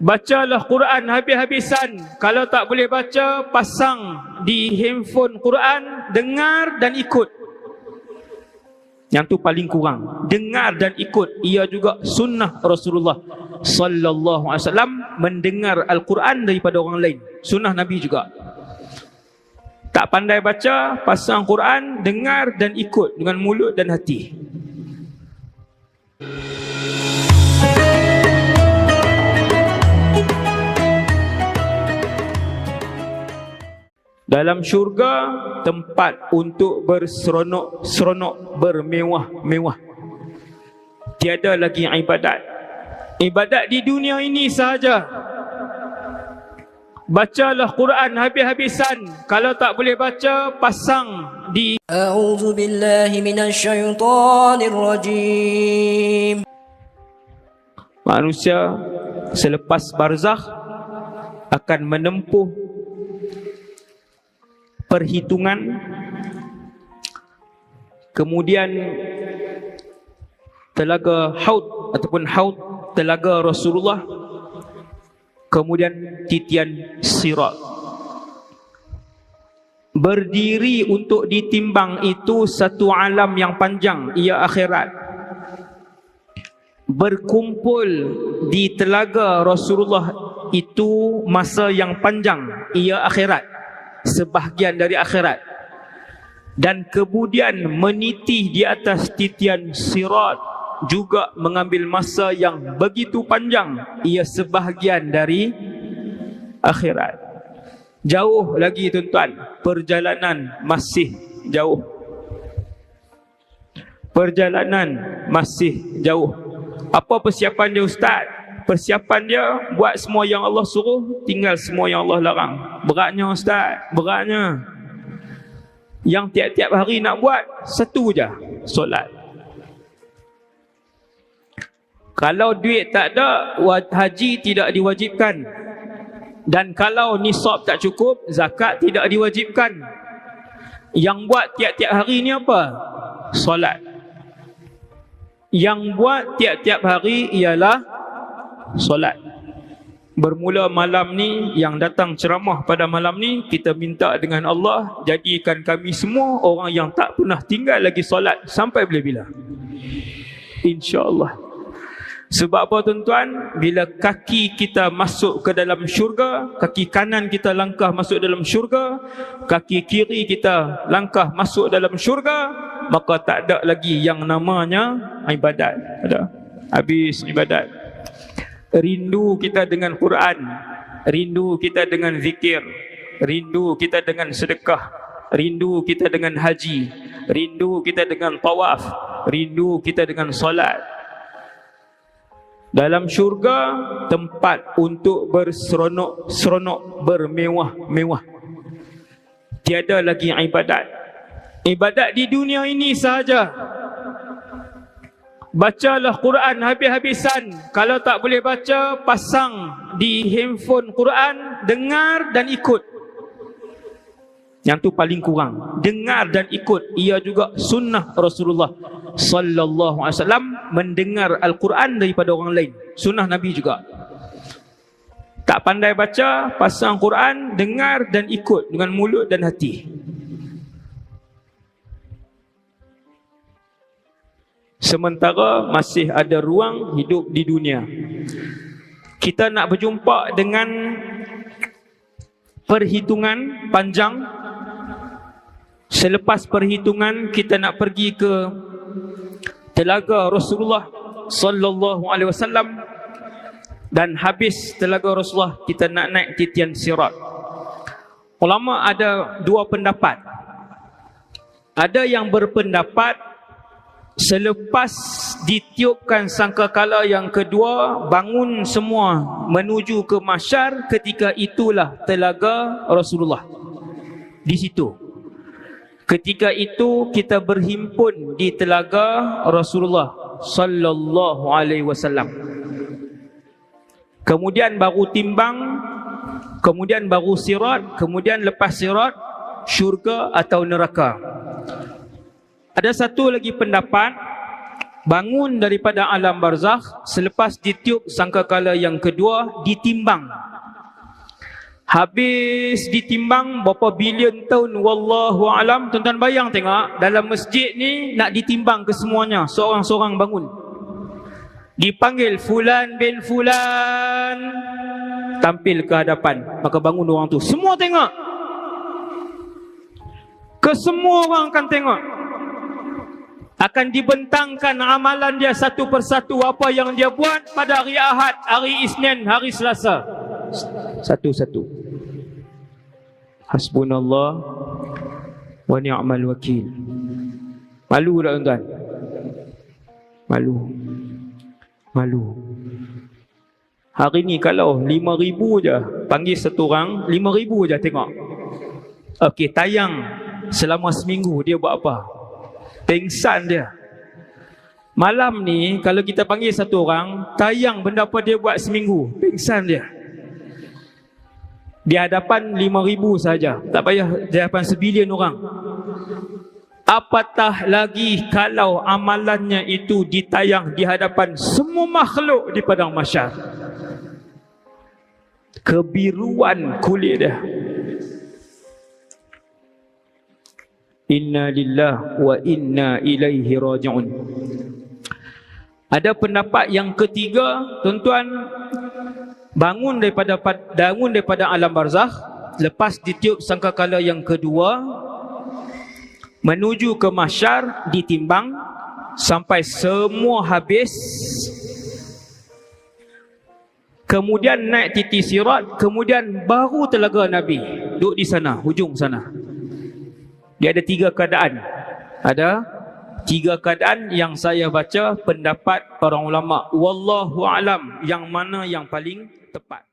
Bacalah Quran habis-habisan. Kalau tak boleh baca, pasang di handphone Quran, dengar dan ikut. Yang tu paling kurang. Dengar dan ikut. Ia juga sunnah Rasulullah sallallahu alaihi wasallam, mendengar Al-Quran daripada orang lain. Sunnah Nabi juga. Tak pandai baca, pasang Quran, dengar dan ikut dengan mulut dan hati. Dalam syurga tempat untuk berseronok-seronok, bermewah-mewah. Tiada lagi ibadat. Ibadat di dunia ini sahaja. Bacalah Quran habis-habisan. Kalau tak boleh baca, pasang di A'udzu billahi minasyaitonir rajim. Manusia selepas barzakh akan menempuh perhitungan, kemudian telaga Haud ataupun Haud, telaga Rasulullah, kemudian titian Sirat. Berdiri untuk ditimbang itu satu alam yang panjang, ia akhirat. Berkumpul di telaga Rasulullah itu masa yang panjang, ia akhirat, sebahagian dari akhirat. Dan kemudian meniti di atas titian Sirat juga mengambil masa yang begitu panjang, ia sebahagian dari akhirat. Jauh lagi tuan-tuan, perjalanan masih jauh. Perjalanan masih jauh. Apa persiapan dia ustaz? Persiapan dia buat semua yang Allah suruh, tinggal semua yang Allah larang. Beratnya ustaz, beratnya. Yang tiap-tiap hari nak buat satu je, solat. Kalau duit tak ada, haji tidak diwajibkan. Dan kalau nisab tak cukup, zakat tidak diwajibkan. Yang buat tiap-tiap hari ni apa? Solat. Yang buat tiap-tiap hari ialah solat. Bermula malam ni, yang datang ceramah pada malam ni, kita minta dengan Allah, jadikan kami semua orang yang tak pernah tinggal lagi solat sampai bila-bila, InsyaAllah. Sebab apa tuan-tuan? Bila kaki kita masuk ke dalam syurga, kaki kanan kita langkah masuk dalam syurga, kaki kiri kita langkah masuk dalam syurga, maka tak ada lagi yang namanya ibadat. Ada? Habis ibadat. Rindu kita dengan Quran, rindu kita dengan zikir, rindu kita dengan sedekah, rindu kita dengan haji, rindu kita dengan tawaf, rindu kita dengan solat. Dalam syurga tempat untuk berseronok-seronok, bermewah-mewah. Tiada lagi ibadat. Ibadat di dunia ini sahaja. Bacalah Quran habis-habisan. Kalau tak boleh baca, pasang di handphone Quran, dengar dan ikut. Yang tu paling kurang. Dengar dan ikut. Ia juga sunnah Rasulullah sallallahu alaihi wasallam, mendengar Al-Quran daripada orang lain. Sunnah Nabi juga. Tak pandai baca, pasang Quran, dengar dan ikut dengan mulut dan hati. Sementara masih ada ruang hidup di dunia, kita nak berjumpa dengan perhitungan panjang. Selepas perhitungan, kita nak pergi ke telaga Rasulullah sallallahu alaihi wasallam, dan habis telaga Rasulullah kita nak naik titian Sirat. Ulama ada dua pendapat. Ada yang berpendapat selepas ditiupkan sangkakala yang kedua, bangun semua menuju ke mahsyar, ketika itulah telaga Rasulullah. Di situ, ketika itu kita berhimpun di telaga Rasulullah sallallahu alaihi wasallam. Kemudian baru timbang, kemudian baru sirat, kemudian lepas sirat syurga atau neraka. Ada satu lagi pendapat, bangun daripada alam barzakh, selepas ditiup sangkakala yang kedua, ditimbang. Habis ditimbang berapa bilion tahun, wallahu alam. Tuan-tuan bayang tengok, dalam masjid ni nak ditimbang kesemuanya, seorang-seorang bangun. Dipanggil fulan bin fulan, tampil ke hadapan, maka bangun orang tu. Semua tengok. Kesemua orang akan tengok. Akan dibentangkan amalan dia satu persatu, apa yang dia buat pada hari Ahad, hari Isnin, hari Selasa. Satu-satu. Hasbunallah wa ni'mal wakil. Malu tak tuan-tuan? Malu. Hari ni kalau 5,000 je panggil satu orang, 5,000 je tengok. Okey, tayang selama seminggu dia buat apa? Pengsan dia. Malam ni kalau kita panggil satu orang, tayang benda apa dia buat seminggu, pengsan dia. Di hadapan 5,000 saja, tak payah di hadapan sebilion orang. Apatah lagi kalau amalannya itu ditayang di hadapan semua makhluk di padang mahsyar. Kebiruan kulit dia. Inna lillahi wa inna ilaihi raji'un. Ada pendapat yang ketiga, tuan-tuan, bangun daripada alam barzakh, lepas ditiup sangkakala yang kedua, menuju ke mahsyar, ditimbang sampai semua habis. Kemudian naik titi sirat, kemudian baru telaga Nabi duduk di sana, hujung sana. Dia ada 3 keadaan. Ada 3 keadaan yang saya baca pendapat para ulama. Wallahu alam yang mana yang paling tepat.